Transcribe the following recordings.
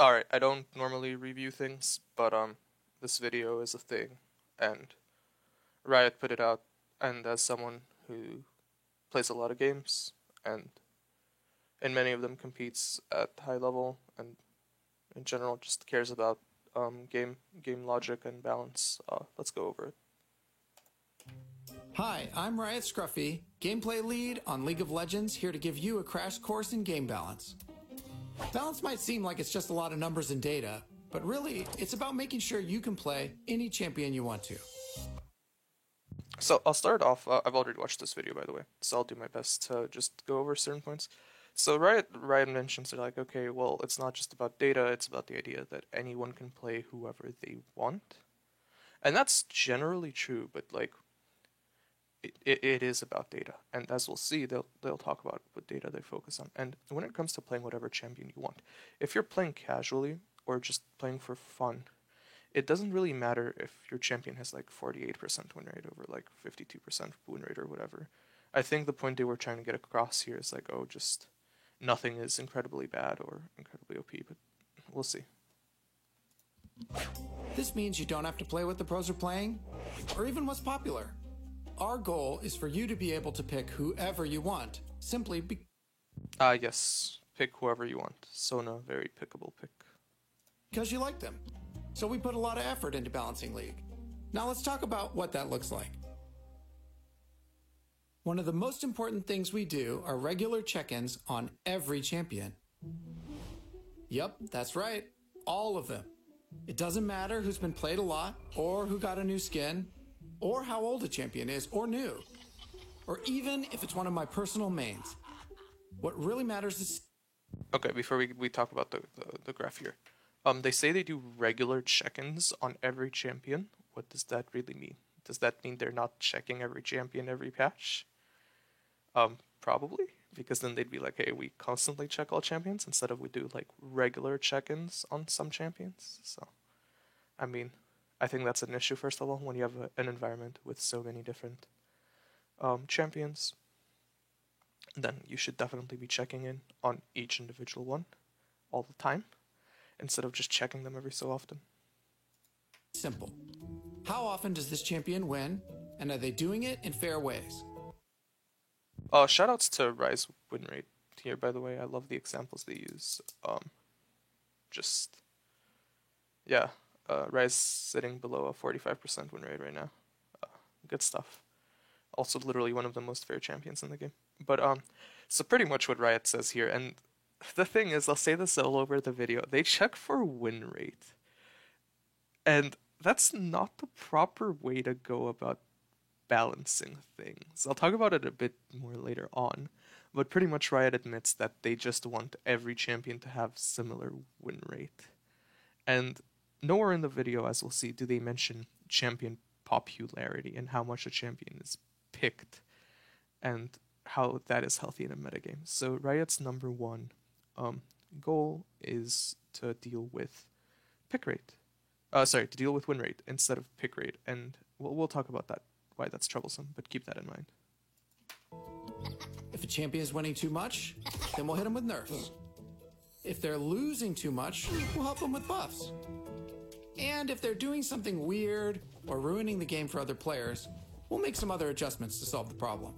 Alright, I don't normally review things, but this video is a thing, and Riot put it out, and as someone who plays a lot of games, and in many of them competes at high level, and in general just cares about game logic and balance, let's go over it. Hi, I'm Riot Scruffy, gameplay lead on League of Legends, here to give you a crash course in game balance. Balance might seem like it's just a lot of numbers and data, but really, it's about making sure you can play any champion you want to. So I'll start off, I've already watched this video by the way, so I'll do my best to just go over certain points. So Riot mentions they're like, okay, well, it's not just about data, it's about the idea that anyone can play whoever they want. And that's generally true, but like, it is about data, and as we'll see, they'll talk about what data they focus on. And when it comes to playing whatever champion you want, if you're playing casually or just playing for fun, it doesn't really matter if your champion has like 48% win rate over like 52% win rate or whatever. I think the point they were trying to get across here is like, oh, just nothing is incredibly bad or incredibly OP, but we'll see. This means you don't have to play what the pros are playing, or even what's popular. Our goal is for you to be able to pick whoever you want, simply Yes, pick whoever you want. Sona, very pickable pick. because you like them. So we put a lot of effort into balancing League. Now let's talk about what that looks like. One of the most important things we do are regular check-ins on every champion. Yep, that's right, all of them. It doesn't matter who's been played a lot, or who got a new skin, or how old a champion is, or new, or even if it's one of my personal mains. What really matters is... Okay, before we talk about the graph here. They say they do regular check-ins on every champion. What does that really mean? Does that mean they're not checking every champion every patch? Probably, because then they'd be like, hey, we constantly check all champions instead of we do like regular check-ins on some champions. So, I mean, I think that's an issue, first of all, when you have an environment with so many different champions. Then you should definitely be checking in on each individual one all the time, instead of just checking them every so often. simple. How often does this champion win, and are they doing it in fair ways? Shoutouts to Rise win rate here, by the way. I love the examples they use. Rise sitting below a 45% win rate right now. Good stuff. Also, literally one of the most fair champions in the game. But so pretty much what Riot says here, and the thing is, I'll say this all over the video, they check for win rate. And that's not the proper way to go about balancing things. I'll talk about it a bit more later on, but pretty much Riot admits that they just want every champion to have similar win rate. And nowhere in the video, as we'll see, do they mention champion popularity and how much a champion is picked and how that is healthy in a metagame. So Riot's number one goal is to deal with pick rate. To deal with win rate instead of pick rate, and we'll talk about that, why that's troublesome, but keep that in mind. If a champion is winning too much, then we'll hit them with nerfs. If they're losing too much, we'll help them with buffs. And if they're doing something weird or ruining the game for other players, we'll make some other adjustments to solve the problem.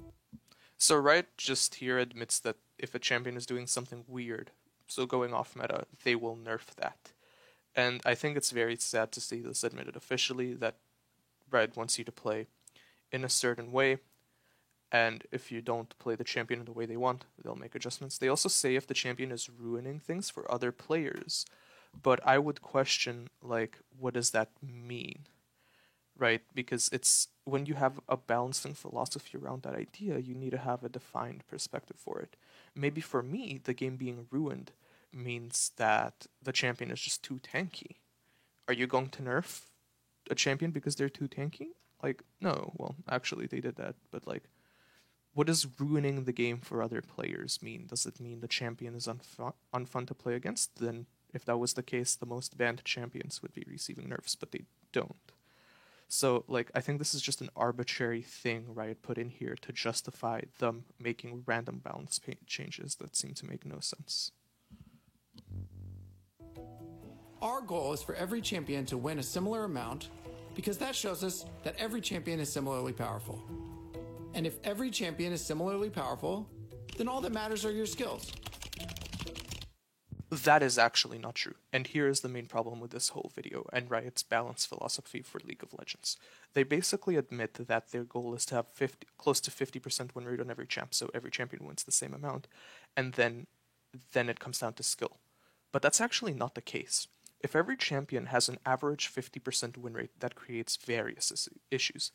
So Riot just here admits that if a champion is doing something weird, so going off meta, they will nerf that. And I think it's very sad to see this admitted officially, that Riot wants you to play in a certain way, and if you don't play the champion in the way they want, they'll make adjustments. They also say if the champion is ruining things for other players, but I would question, like, what does that mean? Right? Because it's when you have a balancing philosophy around that idea, you need to have a defined perspective for it. Maybe for me, the game being ruined means that the champion is just too tanky. Are you going to nerf a champion because they're too tanky? Like, no. Well, actually, they did that, but like, what does ruining the game for other players mean? Does it mean the champion is unfun to play against? Then, if that was the case, the most banned champions would be receiving nerfs, but they don't. So, like, I think this is just an arbitrary thing Riot put in here to justify them making random balance changes that seem to make no sense. Our goal is for every champion to win a similar amount because that shows us that every champion is similarly powerful. And if every champion is similarly powerful, then all that matters are your skills. That is actually not true, and here is the main problem with this whole video and Riot's balance philosophy for League of Legends. They basically admit that their goal is to have close to 50% win rate on every champ, so every champion wins the same amount, and then it comes down to skill. But that's actually not the case. If every champion has an average 50% win rate, that creates various issues.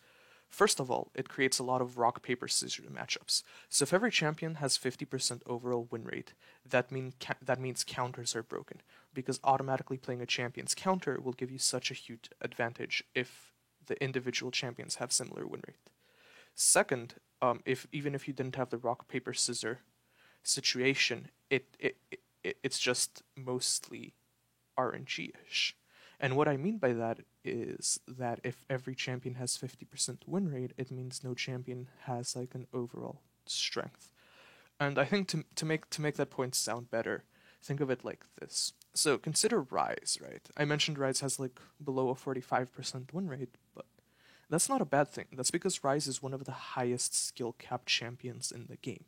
First of all, it creates a lot of rock, paper, scissors matchups. So if every champion has 50% overall win rate, that means counters are broken, because automatically playing a champion's counter will give you such a huge advantage if the individual champions have similar win rate. Second, even if you didn't have the rock, paper, scissors situation, it's just mostly RNG-ish. And what I mean by that is that if every champion has 50% win rate, it means no champion has like an overall strength. And I think to make that point sound better, think of it like this. So consider Ryze, right? I mentioned Ryze has like below a 45% win rate, but that's not a bad thing. That's because Ryze is one of the highest skill cap champions in the game.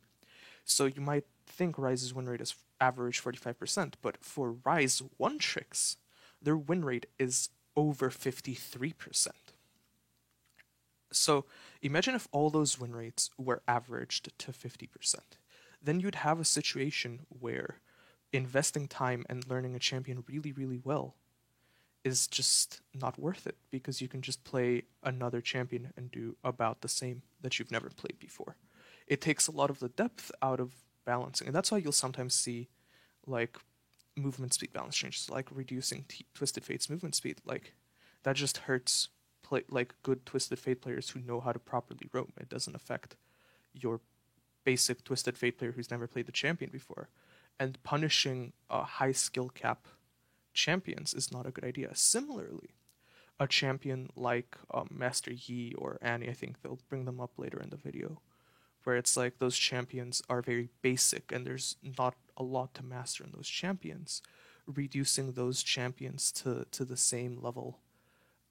So you might think Ryze's win rate is average 45%, but for Ryze one tricks, their win rate is over 53%. So imagine if all those win rates were averaged to 50%. Then you'd have a situation where investing time and learning a champion really, really well is just not worth it, because you can just play another champion and do about the same that you've never played before. It takes a lot of the depth out of balancing, and that's why you'll sometimes see like movement speed balance changes, like reducing Twisted Fate's movement speed. Like that just hurts good Twisted Fate players who know how to properly roam. It doesn't affect your basic Twisted Fate player who's never played the champion before. And punishing high skill cap champions is not a good idea. Similarly, a champion like Master Yi or Annie, I think they'll bring them up later in the video, where it's like those champions are very basic and there's not a lot to master in those champions. Reducing those champions to the same level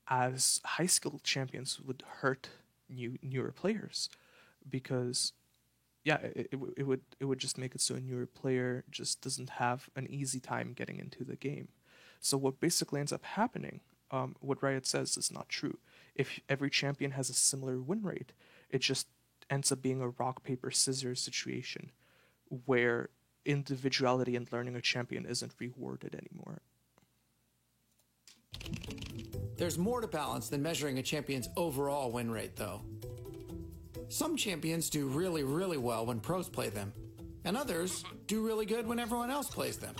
as high skilled champions would hurt newer players, because it would just make it so a newer player just doesn't have an easy time getting into the game. So what basically ends up happening, what Riot says is not true. If every champion has a similar win rate, it just ends up being a rock, paper, scissors situation where individuality and learning a champion isn't rewarded anymore. There's more to balance than measuring a champion's overall win rate, though. Some champions do really, really well when pros play them, and others do really good when everyone else plays them.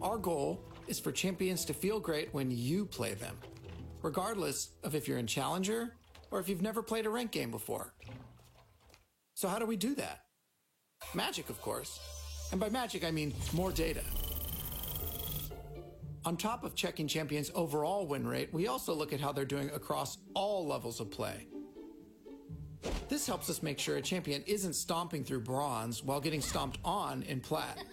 Our goal is for champions to feel great when you play them, regardless of if you're in Challenger or if you've never played a ranked game before. So how do we do that? Magic, of course. And by magic, I mean more data. On top of checking champions' overall win rate, we also look at how they're doing across all levels of play. This helps us make sure a champion isn't stomping through bronze while getting stomped on in plat.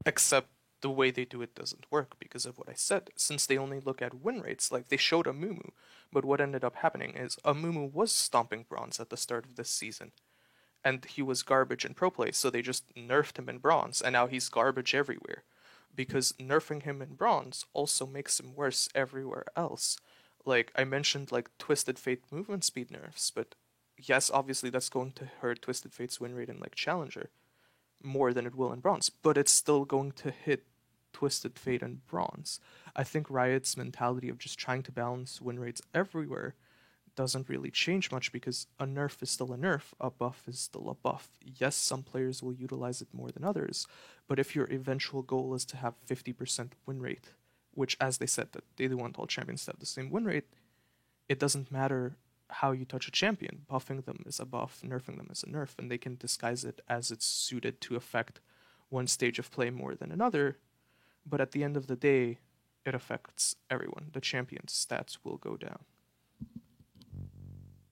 Except the way they do it doesn't work because of what I said, since they only look at win rates. Like, they showed Amumu, but what ended up happening is Amumu was stomping bronze at the start of this season, and he was garbage in pro play, so they just nerfed him in bronze, and now he's garbage everywhere, because nerfing him in bronze also makes him worse everywhere else. Like, I mentioned, like, Twisted Fate movement speed nerfs, but yes, obviously that's going to hurt Twisted Fate's win rate in, like, Challenger more than it will in bronze, but it's still going to hit Twisted Fate in bronze. I think Riot's mentality of just trying to balance win rates everywhere doesn't really change much, because a nerf is still a nerf, a buff is still a buff. Yes, some players will utilize it more than others, but if your eventual goal is to have 50% win rate, which, as they said, that they want all champions to have the same win rate, it doesn't matter how you touch a champion. Buffing them is a buff, nerfing them is a nerf, and they can disguise it as it's suited to affect one stage of play more than another, but at the end of the day, it affects everyone. The champion's stats will go down.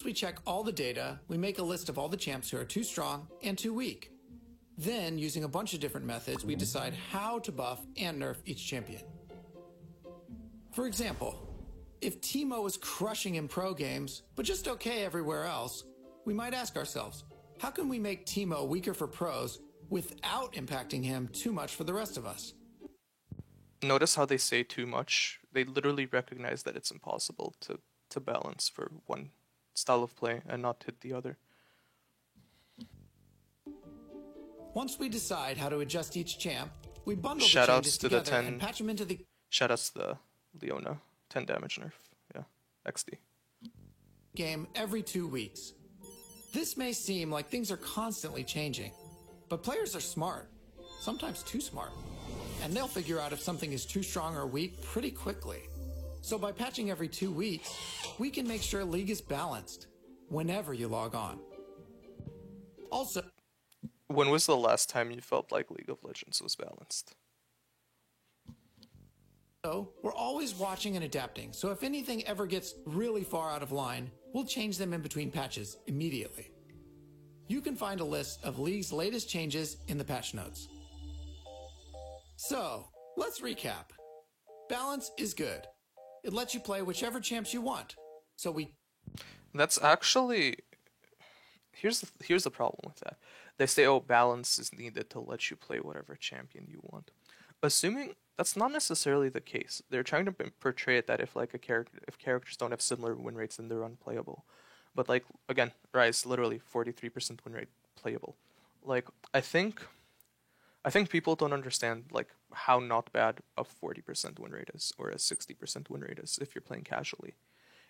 We check all the data, we make a list of all the champs who are too strong and too weak. Then, using a bunch of different methods, we decide how to buff and nerf each champion. For example, if Teemo is crushing in pro games, but just okay everywhere else, we might ask ourselves, how can we make Teemo weaker for pros without impacting him too much for the rest of us? Notice how they say too much. They literally recognize that it's impossible to balance for one style of play and not hit the other. Once we decide how to adjust each champ, we bundle Shoutouts the changes to the together 10 and patch them into the Shoutouts to the Leona 10 damage nerf. Yeah, XD. game every 2 weeks. This may seem like things are constantly changing, but players are smart, sometimes too smart, and they'll figure out if something is too strong or weak pretty quickly. So by patching every 2 weeks, we can make sure League is balanced whenever you log on. Also, When was the last time you felt like League of Legends was balanced? we're always watching and adapting, so if anything ever gets really far out of line, we'll change them in between patches immediately. You can find a list of League's latest changes in the patch notes. So, let's recap. Balance is good. It lets you play whichever champs you want. So That's actually here's the problem with that. They say, oh, balance is needed to let you play whatever champion you want. Assuming that's not necessarily the case. They're trying to portray it that if characters don't have similar win rates, then they're unplayable. But like again, Ryze literally 43% win rate playable. Like I think people don't understand like how not bad a 40% win rate is or a 60% win rate is if you're playing casually.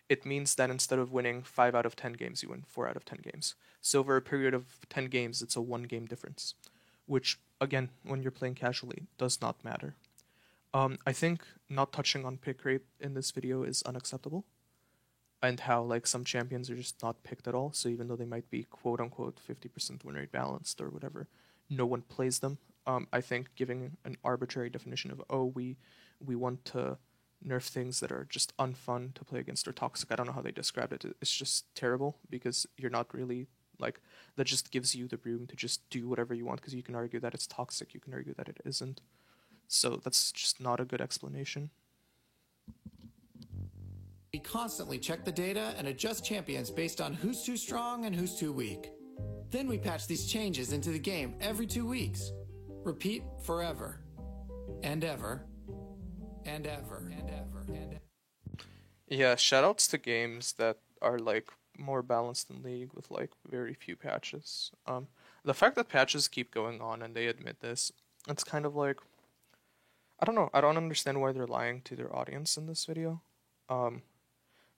It means that instead of winning 5 out of 10 games, you win 4 out of 10 games. So over a period of 10 games, it's a 1 game difference, which again, when you're playing casually, does not matter. I think not touching on pick rate in this video is unacceptable, and how like some champions are just not picked at all. So even though they might be quote unquote 50% win rate balanced or whatever, no one plays them. I think giving an arbitrary definition of we want to nerf things that are just unfun to play against or toxic. I don't know how they described it. It's just terrible because you're not really like that. Just gives you the room to just do whatever you want because you can argue that it's toxic. You can argue that it isn't. So that's just not a good explanation. we constantly check the data and adjust champions based on who's too strong and who's too weak. Then we patch these changes into the game every 2 weeks. Repeat forever. And ever. And ever. And ever. And ever. Yeah, shoutouts to games that are like more balanced than League with like very few patches. The fact that patches keep going on and they admit this, it's kind of like I don't know. I don't understand why they're lying to their audience in this video.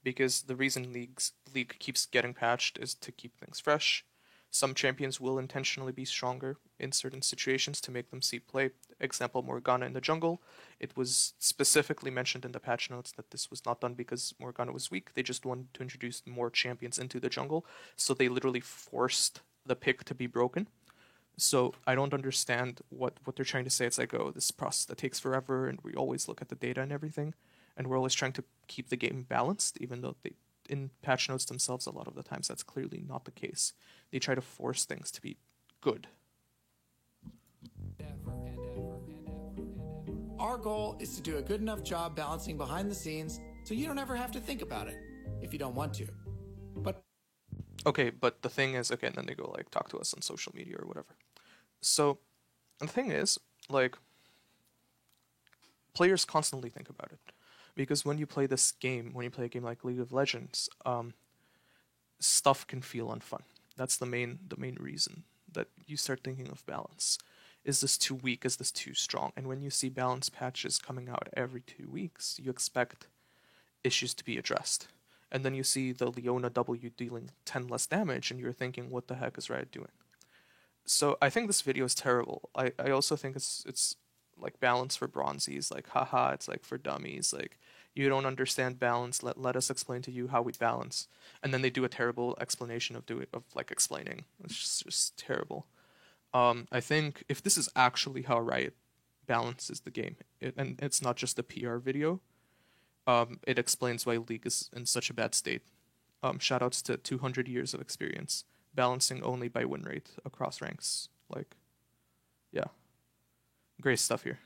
Because the reason League keeps getting patched is to keep things fresh. Some champions will intentionally be stronger in certain situations to make them see play. Example, Morgana in the jungle. It was specifically mentioned in the patch notes that this was not done because Morgana was weak. They just wanted to introduce more champions into the jungle. So they literally forced the pick to be broken. So I don't understand what they're trying to say. It's like, oh, this is a process that takes forever, and we always look at the data and everything, and we're always trying to keep the game balanced, even though in patch notes themselves, a lot of the times that's clearly not the case. They try to force things to be good. Our goal is to do a good enough job balancing behind the scenes so you don't ever have to think about it if you don't want to. But okay, but the thing is, okay, and then they go like talk to us on social media or whatever. So the thing is, like, players constantly think about it. Because when you play this game, when you play a game like League of Legends, stuff can feel unfun. That's the main reason that you start thinking of balance. Is this too weak? Is this too strong? And when you see balance patches coming out every 2 weeks, you expect issues to be addressed. And then you see the Leona W dealing 10 less damage, and you're thinking, what the heck is Riot doing? So I think this video is terrible. I also think it's like balance for bronzies, like haha, it's like for dummies, like you don't understand balance, let us explain to you how we balance. And then they do a terrible explanation of explaining. It's just terrible. I think if this is actually how Riot balances the game, and it's not just a PR video, it explains why League is in such a bad state. Shoutouts to 200 years of experience, balancing only by win rate across ranks. Like, Yeah. Great stuff here.